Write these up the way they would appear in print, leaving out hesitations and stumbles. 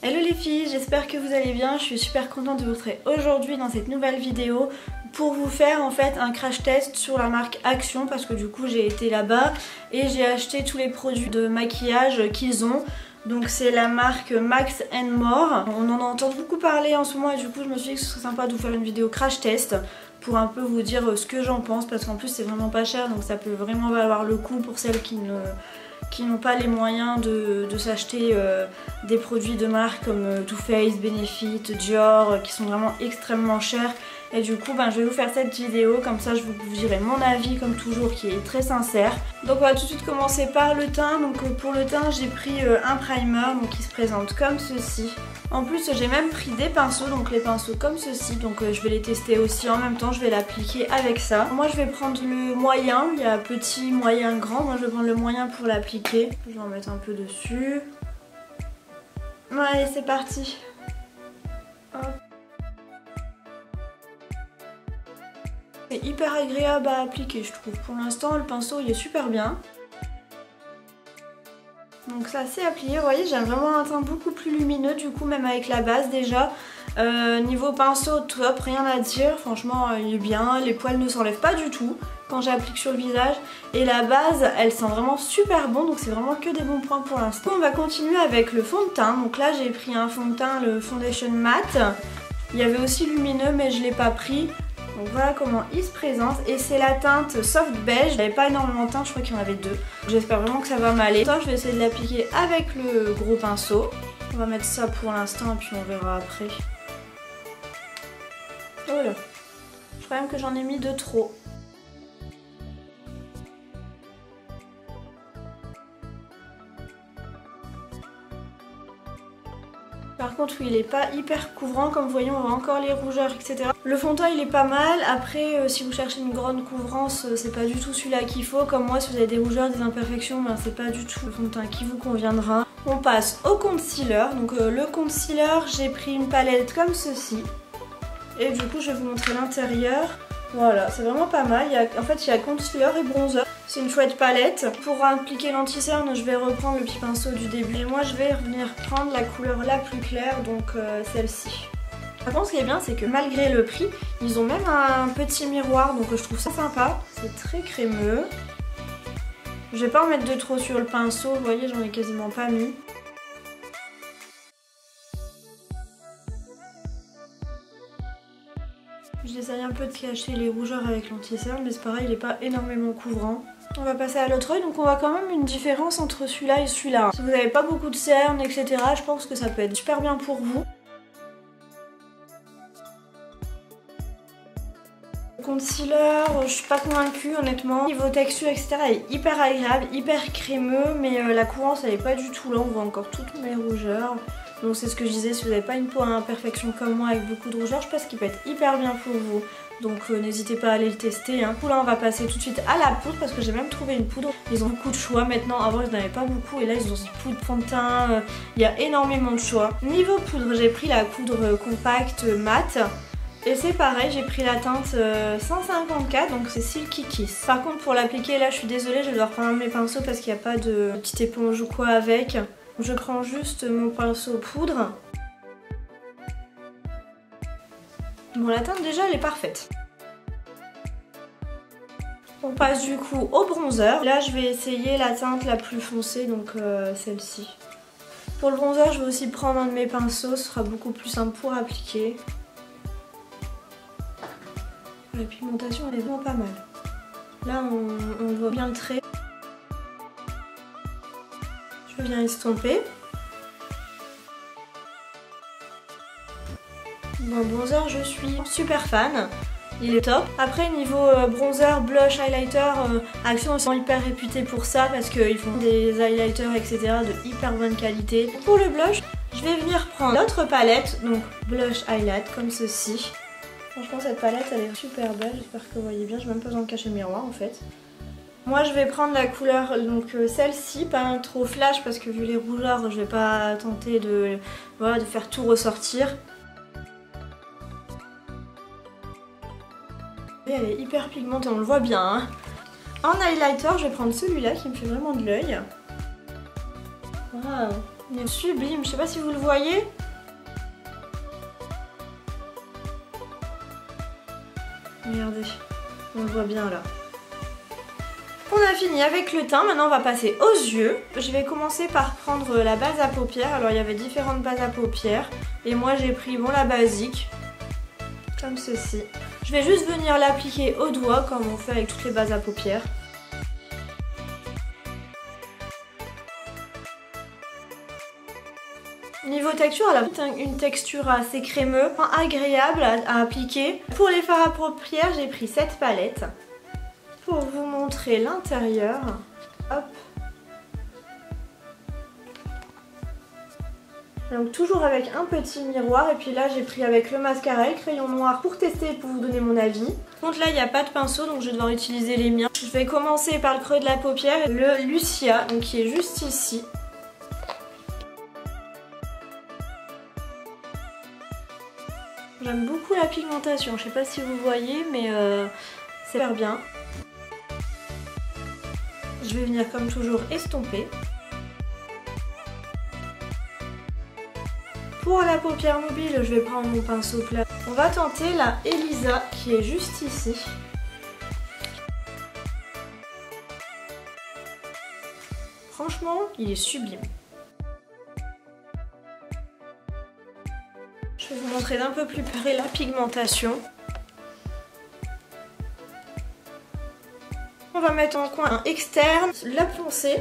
Hello les filles, j'espère que vous allez bien. Je suis super contente de vous retrouver aujourd'hui dans cette nouvelle vidéo pour vous faire en fait un crash test sur la marque Action, parce que du coup j'ai été là-bas et j'ai acheté tous les produits de maquillage qu'ils ont. Donc c'est la marque Max & More. On en entend beaucoup parler en ce moment et du coup je me suis dit que ce serait sympa de vous faire une vidéo crash test pour un peu vous dire ce que j'en pense, parce qu'en plus c'est vraiment pas cher, donc ça peut vraiment valoir le coup pour celles qui n'ont pas les moyens de s'acheter des produits de marque comme Too Faced, Benefit, Dior, qui sont vraiment extrêmement chers. Et du coup je vais vous faire cette vidéo, comme ça je vous dirai mon avis comme toujours qui est très sincère. Donc on va tout de suite commencer par le teint. Donc pour le teint j'ai pris un primer donc qui se présente comme ceci. En plus j'ai même pris des pinceaux, donc les pinceaux comme ceci, donc je vais les tester aussi en même temps, je vais l'appliquer avec ça. Moi je vais prendre le moyen, il y a petit, moyen, grand, moi je vais prendre le moyen pour l'appliquer. Je vais en mettre un peu dessus. Allez c'est parti. Hop. C'est hyper agréable à appliquer je trouve. Pour l'instant le pinceau il est super bien. Donc ça c'est appliqué, vous voyez j'ai vraiment un teint beaucoup plus lumineux du coup, même avec la base déjà. Niveau pinceau top, rien à dire, franchement il est bien, les poils ne s'enlèvent pas du tout quand j'applique sur le visage. Et la base elle sent vraiment super bon, donc c'est vraiment que des bons points pour l'instant. On va continuer avec le fond de teint, donc là j'ai pris un fond de teint, le Foundation Matte. Il y avait aussi lumineux mais je ne l'ai pas pris. Donc voilà comment il se présente, et c'est la teinte soft beige. Il n'y avait pas énormément de teint, je crois qu'il y en avait deux. J'espère vraiment que ça va m'aller. Je vais essayer de l'appliquer avec le gros pinceau. On va mettre ça pour l'instant et puis on verra après. Oh là, je crois même que j'en ai mis de trop. Par contre oui, il est pas hyper couvrant, comme vous voyez on voit encore les rougeurs etc. Le fond de teint il est pas mal, après si vous cherchez une grande couvrance c'est pas du tout celui-là qu'il faut. Comme moi si vous avez des rougeurs, des imperfections, c'est pas du tout le fond de teint qui vous conviendra. On passe au concealer, donc le concealer j'ai pris une palette comme ceci. Et du coup je vais vous montrer l'intérieur. Voilà, c'est vraiment pas mal. En fait il y a concealer et bronzer. C'est une chouette palette. Pour appliquer l'anti-cerne, je vais reprendre le petit pinceau du début. Et moi je vais venir prendre la couleur la plus claire, donc celle-ci. Par contre ce qui est bien c'est que malgré le prix, ils ont même un petit miroir, donc je trouve ça sympa. C'est très crémeux. Je vais pas en mettre de trop sur le pinceau, vous voyez j'en ai quasiment pas mis. J'essaye un peu de cacher les rougeurs avec l'anti-cerne, mais c'est pareil, il n'est pas énormément couvrant. On va passer à l'autre œil, donc on voit quand même une différence entre celui-là et celui-là. Si vous n'avez pas beaucoup de cernes, etc., je pense que ça peut être super bien pour vous. Le concealer, je suis pas convaincue honnêtement. Niveau texture, etc., il est hyper agréable, hyper crémeux, mais la couvrance elle est pas du tout là, on voit encore toutes mes rougeurs. Donc c'est ce que je disais, si vous n'avez pas une peau à imperfection comme moi avec beaucoup de rougeur, je pense qu'il peut être hyper bien pour vous. Donc n'hésitez pas à aller le tester. Du coup là on va passer tout de suite à la poudre, parce que j'ai même trouvé une poudre. Ils ont beaucoup de choix maintenant, avant ils n'en avaient pas beaucoup et là ils ont une poudre fond de teint, il y a énormément de choix. Niveau poudre, j'ai pris la poudre compacte mat. Et c'est pareil, j'ai pris la teinte 154, donc c'est Silky Kiss. Par contre pour l'appliquer là je suis désolée, je vais devoir prendre mes pinceaux parce qu'il n'y a pas de petite éponge ou quoi avec. Je prends juste mon pinceau poudre. Bon, la teinte déjà elle est parfaite. On passe du coup au bronzer. Là je vais essayer la teinte la plus foncée, donc celle-ci. Pour le bronzer je vais aussi prendre un de mes pinceaux, ce sera beaucoup plus simple pour appliquer. La pigmentation elle est vraiment pas mal. Là on voit bien le trait. Je viens estomper. Bon, bronzer, je suis super fan. Il est top. Après niveau bronzer, blush, highlighter, Action sont hyper réputés pour ça parce qu'ils font des highlighters etc. de hyper bonne qualité. Pour le blush, je vais venir prendre l'autre palette, donc blush highlight comme ceci. Franchement cette palette elle est super belle, j'espère que vous voyez bien, j'ai même pas besoin de cacher le miroir en fait. Moi je vais prendre la couleur, donc celle-ci, pas trop flash parce que vu les rougeurs je vais pas tenter de faire tout ressortir. Et elle est hyper pigmentée, on le voit bien. Hein. En highlighter je vais prendre celui-là qui me fait vraiment de l'œil. Waouh, il est sublime, je sais pas si vous le voyez. Regardez, on le voit bien là. On a fini avec le teint, maintenant on va passer aux yeux. Je vais commencer par prendre la base à paupières. Alors il y avait différentes bases à paupières et moi j'ai pris la basique, comme ceci. Je vais juste venir l'appliquer au doigt comme on fait avec toutes les bases à paupières. Niveau texture, elle a une texture assez crémeuse, agréable à appliquer. Pour les fards à paupières, j'ai pris cette palette. Pour vous montrer l'intérieur, hop. Donc toujours avec un petit miroir, et puis là j'ai pris avec le mascara et le crayon noir pour tester et pour vous donner mon avis. Donc là il n'y a pas de pinceau, donc je vais devoir utiliser les miens. Je vais commencer par le creux de la paupière, le Lucia, donc qui est juste ici. J'aime beaucoup la pigmentation, je sais pas si vous voyez, mais c'est super bien. Je vais venir comme toujours estomper. Pour la paupière mobile, je vais prendre mon pinceau plat. On va tenter la Elisa qui est juste ici. Franchement, il est sublime. Je vais vous montrer d'un peu plus près la pigmentation. On va mettre en coin externe, la poncer.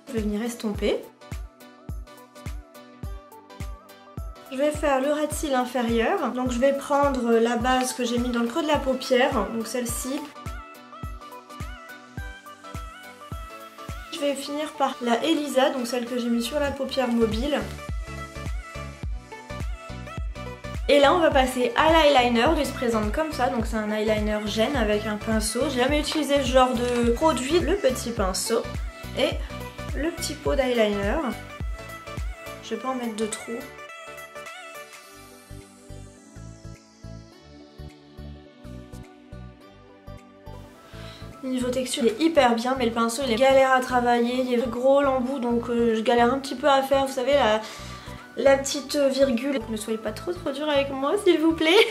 Je vais venir estomper. Je vais faire le ras de cils inférieur. Donc je vais prendre la base que j'ai mis dans le creux de la paupière, donc celle-ci. Je vais finir par la Elisa, donc celle que j'ai mis sur la paupière mobile. Et là on va passer à l'eyeliner, il se présente comme ça, donc c'est un eyeliner gêne avec un pinceau. J'ai jamais utilisé ce genre de produit, le petit pinceau et le petit pot d'eyeliner. Je vais pas en mettre de trop. Niveau texture, il est hyper bien, mais le pinceau il est galère à travailler, il est gros l'embout, donc je galère un petit peu à faire, vous savez, la petite virgule. Ne soyez pas trop dur avec moi s'il vous plaît.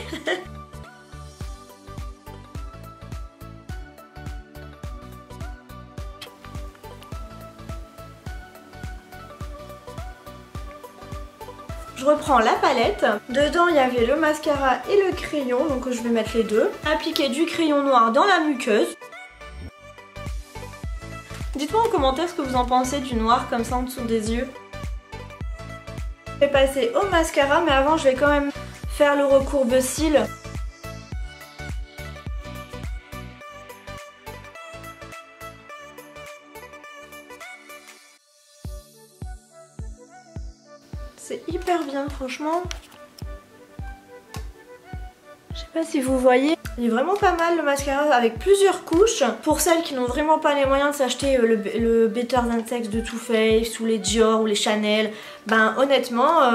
Je reprends la palette. Dedans il y avait le mascara et le crayon, donc je vais mettre les deux. Appliquer du crayon noir dans la muqueuse. Dites-moi en commentaire ce que vous en pensez du noir comme ça en dessous des yeux. Je vais passer au mascara, mais avant je vais quand même faire le recourbe-cils. C'est hyper bien franchement. Je sais pas si vous voyez. Il est vraiment pas mal le mascara avec plusieurs couches. Pour celles qui n'ont vraiment pas les moyens de s'acheter le Better Than Sex de Too Faced ou les Dior ou les Chanel, ben honnêtement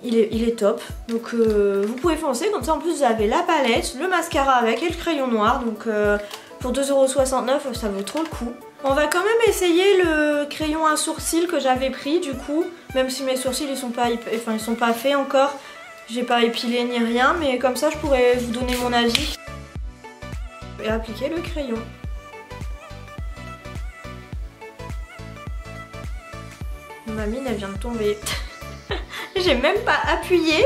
il est top. Donc vous pouvez foncer, comme ça en plus vous avez la palette, le mascara avec et le crayon noir. Donc pour 2,69 € ça vaut trop le coup. On va quand même essayer le crayon à sourcils que j'avais pris du coup. Même si mes sourcils ils sont pas faits encore. J'ai pas épilé ni rien, mais comme ça je pourrais vous donner mon avis. Et appliquer le crayon. Ma mine elle vient de tomber. J'ai même pas appuyé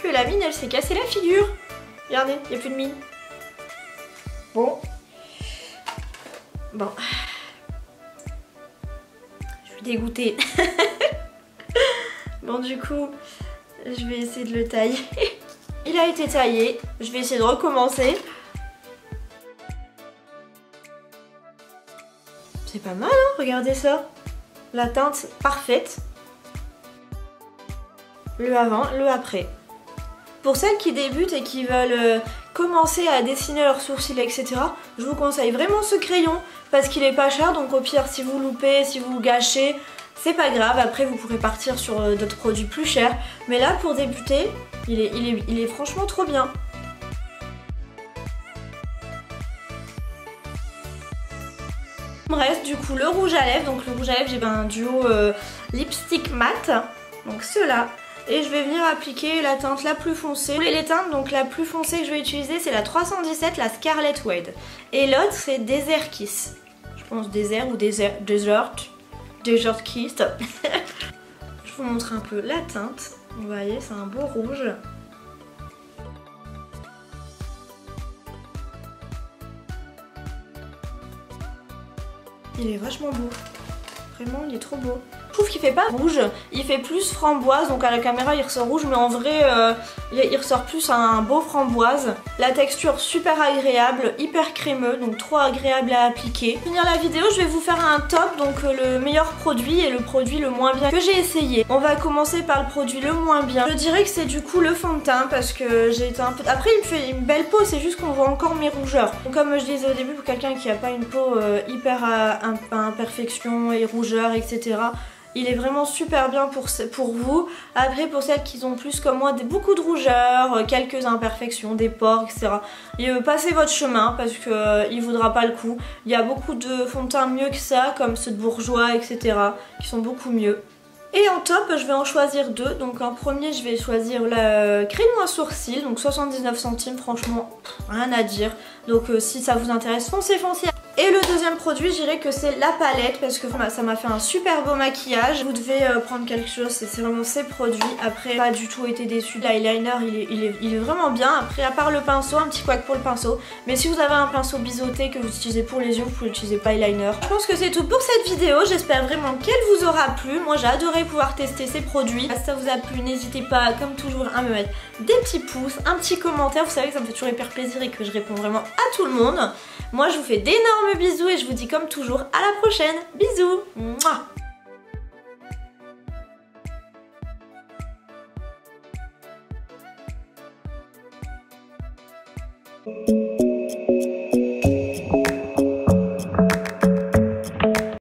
que la mine elle s'est cassée la figure. Regardez, il n'y a plus de mine. Bon. Je suis dégoûtée. Bon du coup... je vais essayer de le tailler. Il a été taillé. Je vais essayer de recommencer. C'est pas mal, hein? Regardez ça. La teinte parfaite. Le avant, le après. Pour celles qui débutent et qui veulent commencer à dessiner leurs sourcils, etc., je vous conseille vraiment ce crayon parce qu'il est pas cher. Donc au pire, si vous loupez, si vous gâchez, c'est pas grave, après vous pourrez partir sur d'autres produits plus chers. Mais là pour débuter, il est franchement trop bien. Bref, du coup le rouge à lèvres, donc le rouge à lèvres j'ai un duo lipstick mat, donc ceux-là. Et je vais venir appliquer la teinte la plus foncée. Les teintes, donc la plus foncée que je vais utiliser c'est la 317, la Scarlet Wade. Et l'autre c'est Desert Kiss. Je pense Desert ou Desert Kiss. Je vous montre un peu la teinte. Vous voyez, c'est un beau rouge. Il est vachement beau. Vraiment, il est trop beau. Je trouve qu'il fait pas rouge, il fait plus framboise, donc à la caméra il ressort rouge, mais en vrai il ressort plus un beau framboise. La texture super agréable, hyper crémeux, donc trop agréable à appliquer. Pour finir la vidéo, je vais vous faire un top, donc le meilleur produit et le produit le moins bien que j'ai essayé. On va commencer par le produit le moins bien. Je dirais que c'est du coup le fond de teint, parce que j'ai été un peu... Après il me fait une belle peau, c'est juste qu'on voit encore mes rougeurs. Donc, comme je disais au début, pour quelqu'un qui n'a pas une peau hyper à imperfection et rougeur, etc. Il est vraiment super bien pour vous. Après pour celles qui ont plus comme moi beaucoup de rougeurs, quelques imperfections, des pores, etc. Et passez votre chemin parce que il vaudra pas le coup. Il y a beaucoup de fonds de teint mieux que ça, comme ceux de Bourjois, etc. qui sont beaucoup mieux. Et en top, je vais en choisir deux. Donc en premier, je vais choisir la Crayon à sourcils, donc 79 centimes, franchement, rien à dire. Donc si ça vous intéresse, foncez. Et le deuxième produit, je dirais que c'est la palette, parce que ça m'a fait un super beau maquillage. Vous devez prendre quelque chose, c'est vraiment ces produits. Après, pas du tout été déçue. L'eyeliner, il est vraiment bien. Après, à part le pinceau, un petit couac pour le pinceau. Mais si vous avez un pinceau biseauté que vous utilisez pour les yeux, vous pouvez utiliser pas eyeliner. Je pense que c'est tout pour cette vidéo. J'espère vraiment qu'elle vous aura plu. Moi, j'ai adoré pouvoir tester ces produits. Si ça vous a plu, n'hésitez pas, comme toujours, à me mettre des petits pouces, un petit commentaire. Vous savez que ça me fait toujours hyper plaisir et que je réponds vraiment à tout le monde. Moi, je vous fais d'énormes bisous et je vous dis comme toujours à la prochaine. Bisous. Mouah.